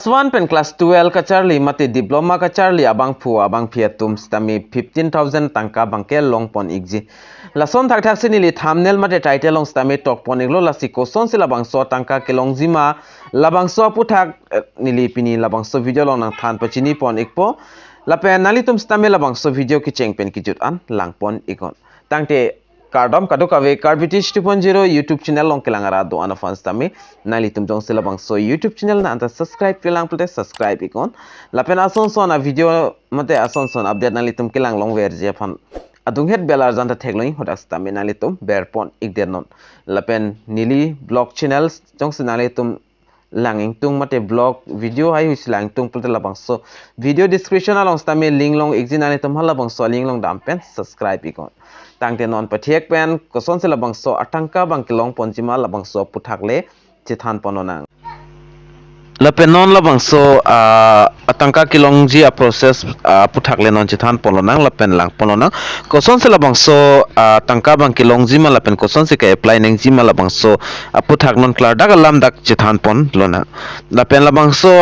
Class 1 pen class 12 ka charli mate diploma ka charli abang phu abang phiatum stami 15,000 tangka bangke long pon igji lason thak thak sini li thumbnail mate title long stami tok pon iglo lasi koson sila bangso tangka kelong jima labangso puthak nili pini labangso video long nang than pachini pon ikpo lapen nali tum stami labangso video ki chengpen ki jut an lang pon ikon tangte KARDOM kadokawe Karbitish 2.0 YouTube channel long kelangara do ana fans tami nali tum jong sila bangso YouTube channel na anta subscribe kelang pute subscribe ikon lapen ason son a video mate ason son update nali tum kelang long verje fan adung het belar janta thegloi hodak tami nali tum berpon igdenon lapen Neli blog channel jong sinali tum langing tung mate blog video hai huis lang tung pute labangso video description along tami link long igzinali tum hala bangso link long dampen subscribe ikon tangte non patiek pen koson sila bangso atangka bangkilong ponjima labangso puthakle chithan pononang lapen non labangso atangka kilongji a process puthakle non chithan pononang lapen lang pononang koson sila bangso atangka bangkilongji ma lapen koson sika apply nengji ma labangso puthak non klar dak alam dak chithan pon lona lapen labangso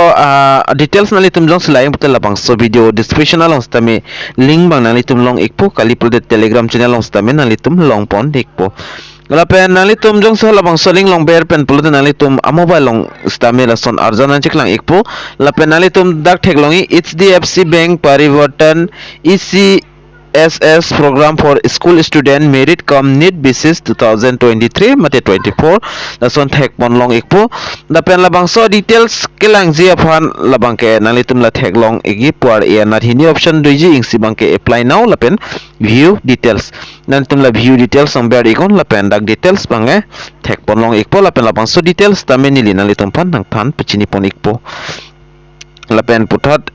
details nali tumjong sila putel labangso video description along stami link bang nali tumlong ikpo kalipul de telegram channel long stami nali tum long pon ikpo lapen nali tum jong sa labang soling long ber pen pulutan nali tum mobile long stami lason arjana chiklang ikpo lapen nali tum dak theklongi hdfc bank parivartan ECSS program for school student merit cum need basis 2023 mate 24 lason thek pon long ikpo lapen labang so details kelang ji aphan labang ke nali tum la thek long igi par e na hini option doji ingsi bang ke apply now lapen view details nan tum la view details som ber ikon lapen dak details bange thek pon long ikpo lapen labang so details tamen nili nali tum pan nang than pachini pon ikpo lapen puthat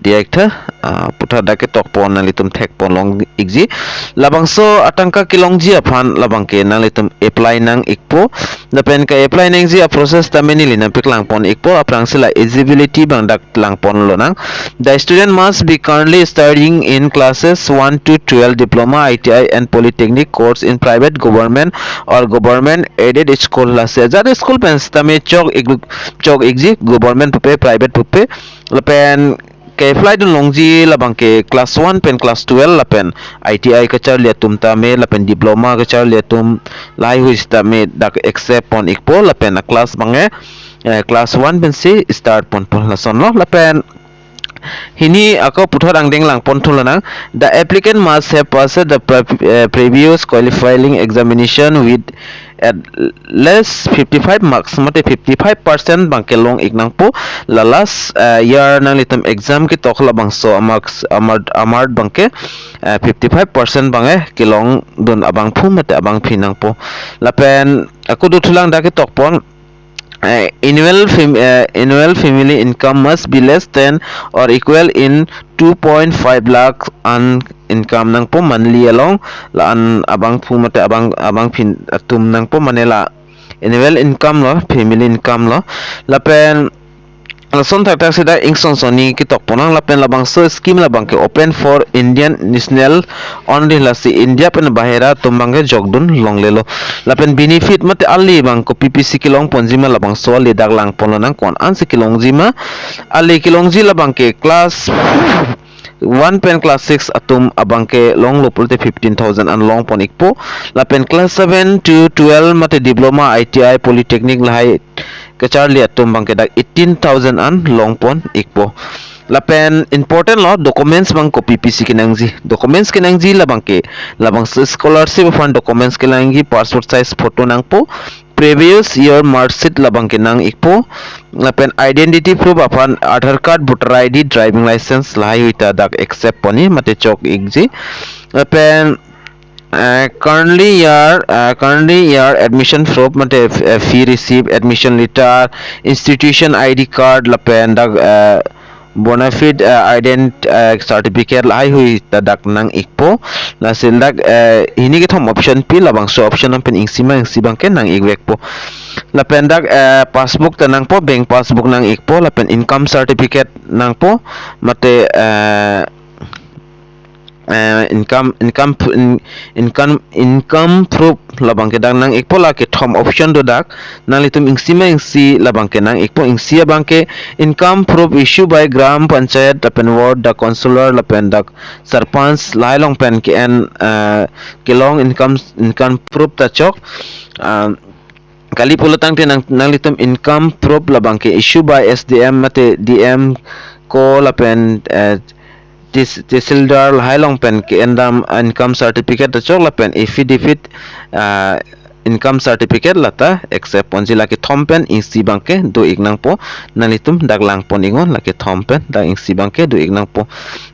director puthat dake tok pon nali tum thek pon long igji labangso atangka kilongji aphan labang ke nali tum apply nang ikpo lapen ka apply nang ji a process tameni lina piklang pon ikpo aprang sila eligibility bang dak lang pon lonang the student must be currently studying in classes 1 to 12 diploma ITI and polytechnic course in private government or government aided school la se jar school pen tame chok igji government pupe private pupe lapen ke apply dun longji labang ke class 1 pen class 12 lapen ITI ka char liatum tame lapen diploma ka char liatum lai huis tame dak accept pon ikpo lapen class bange class 1 pen si start pon lason lo lapen hini ako puthor angdeng lang pon thulanang the applicant must have passed the previous qualifying examination with at less 55 marks mate 55% bangke long iknang po la last year nang litam exam ki tokla bangso marks amard bangke 55% bange kilong don abang phu mate abang phinang po lapen aku dutulang dake tokpon annual family income must be less than or equal in 2.5 lakh an income nang po monthly along la an abang phu mate abang phin tum nang po manela annual income lo family income lo lapen lason thak thak sida ingson soni ki tok ponang lapen labang so scheme labang ke open for Indian national only lasi India pen bahera tumbang ke jogdun long lelo lapen benefit mate ali bang ko PPC kilong ponjima labang so le dak lang ponang kon ansi kilong jima ali kilong ji labang ke class 1 pen class 6 atum abang ke long lopulte 15,000 an long pon ikpo lapen class 7 to 12 mate diploma ITI polytechnic lahai kachar liat tumbang ke dak 18,000 an long pon ikpo lapen important lo documents bang ko PPC kinangji documents kinangji labang scholarship fund documents kinangji passport size photo nang po previous year mark sheet labang kinang ikpo lapen identity proof apan Aadhaar card voter ID driving license lai uita dak accept poni mate chok igji lapen currently year admission proof mate fee receipt admission letter institution ID card lapen dak bona fide certificate lai hui tadak nang ikpo la sildak hini ke thom option pi labang so option pen ingsibang ke nang igwek po lapen dak passbook tanang po bank passbook nang ikpo lapen income certificate nang po mate income proof labang ke dang nang ekpo la ke thom option do dak nang litum ingsi labang ke nang ekpo ingsi abang ke income proof issue by gram panchayat lapen ward da consular lapen dak sarpanch lailong pen ke en kelong income proof ta chok kali pulatang te nang litum income proof labang ke issue by SDM mate DM ko lapen tisildar hailong pen ke endam income certificate chok la pen affidavit income certificate lata except ponji la ke thompen ingsi bangke do ignang po nalitum daglang pon ingon la ke thompen da ingsi bangke do ignang po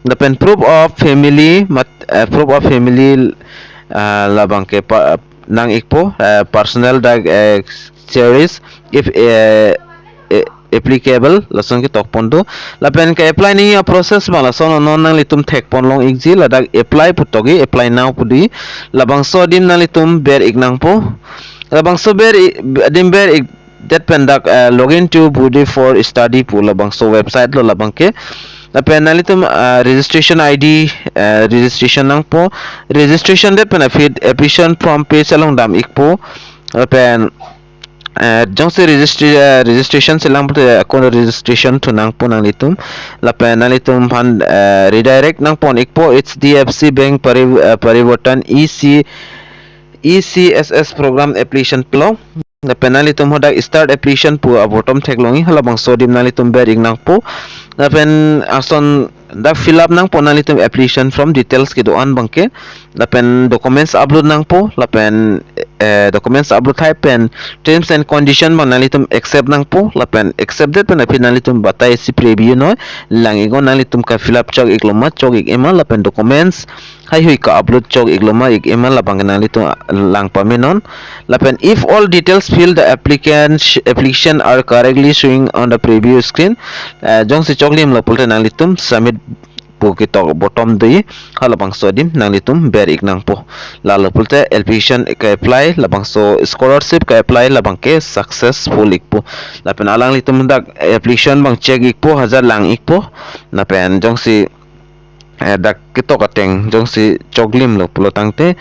la pen proof of family la bangke nang ikpo personal series if applicable lason ki tok pondo la pen ka apply ni a process ma la son non nang litum thek pon long igji la dak apply putogi apply now pudi la bang so dim nang litum ber ignang po la bang so ber dim ber that pen dak login to budi for study pu la bang so website lo la bang ke la pen nang litum registration ID registration nang po registration that pen application form page along dam ikpo la pen jong se registration selang pute akon registration tu nang pun nang litum lapen nang litum pan redirect nang pon ikpo hdfc bank parivartan ECSS program application plo lapen nang litum hodak start application pu abotom theklongi halabang sodim nang litum ber ignang po lapen ason da fill up nang po nang litum application from details ki doan bangke lapen documents upload nang po lapen documents upload type pen terms and condition bang nang litum accept nang po lapen accepted pen apin nang litum batai si preview no lang igon nang litum ka fill up chok ikloma chok ik ema lapen documents hai hui ka upload chok ikloma ik ema lapang nang litum lang pamenon lapen if all details fill the application are correctly showing on the preview screen jong si chok lim lapul nang litum submit po kita bottom dei halabang so dim nang litum ber ignang po lalo pulte application ka apply labang so scholarship ka apply labang ke successful ikpo lapen alang litum dak application bang check ikpo 1000 lang ikpo napen jong si dak kito kateng jong si choglim lo pulo tangte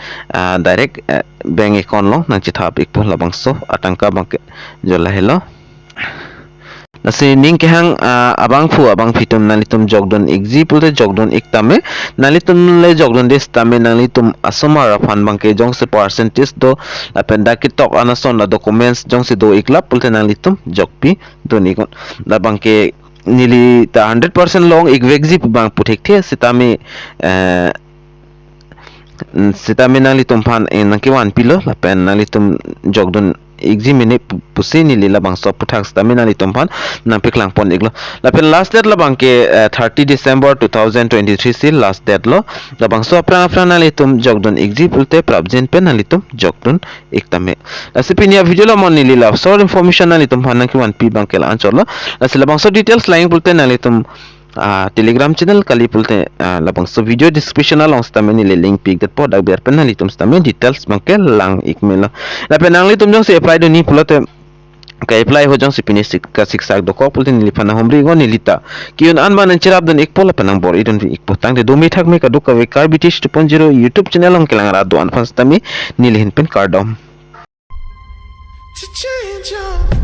direct bank account lo nang chithap ikpo labang so atangka bang ke jola hello nasi ning kehang abang fitum nalitum jogdon exi pulte jogdon iktame nalitum le jogdon des tame nalitum asomara fan bangke jong se percentage do lapenda kitok anason la documents jong se do iklap pulte nalitum jokpi do nikon la bangke nili ta 100% long igvexi bang puthek the sitame nalitum fan nangki wan pilo lapen nalitum jogdon examine pusi ni lila bang so puthak stamina ni tompan na piklang pon iglo lapen last date la bang ke 30 December 2023 si last date lo la bang so apra na litum jogdon example te prabjen pen na litum jogdon iktame la sipinia video la mon ni lila so information na litum pan ki wan pi bang ke la anchor lo la sila bang so details lain pulte na litum telegram channel kali pulte labang so video description along stameni le link pig dat pod ber pen litum stamen details bangke lang ikmela la penang litum jong se apply do ni pulote ka apply ho jong se pini ka siksak do ko pulte ni lipana humri go ni lita kiun an man chirap don ik pola penang bor idon ik potang de do mi thak me ka do ka we karbitish 2.0 youtube channel ong kelang ra do an fastami ni lehin pen kardom to change your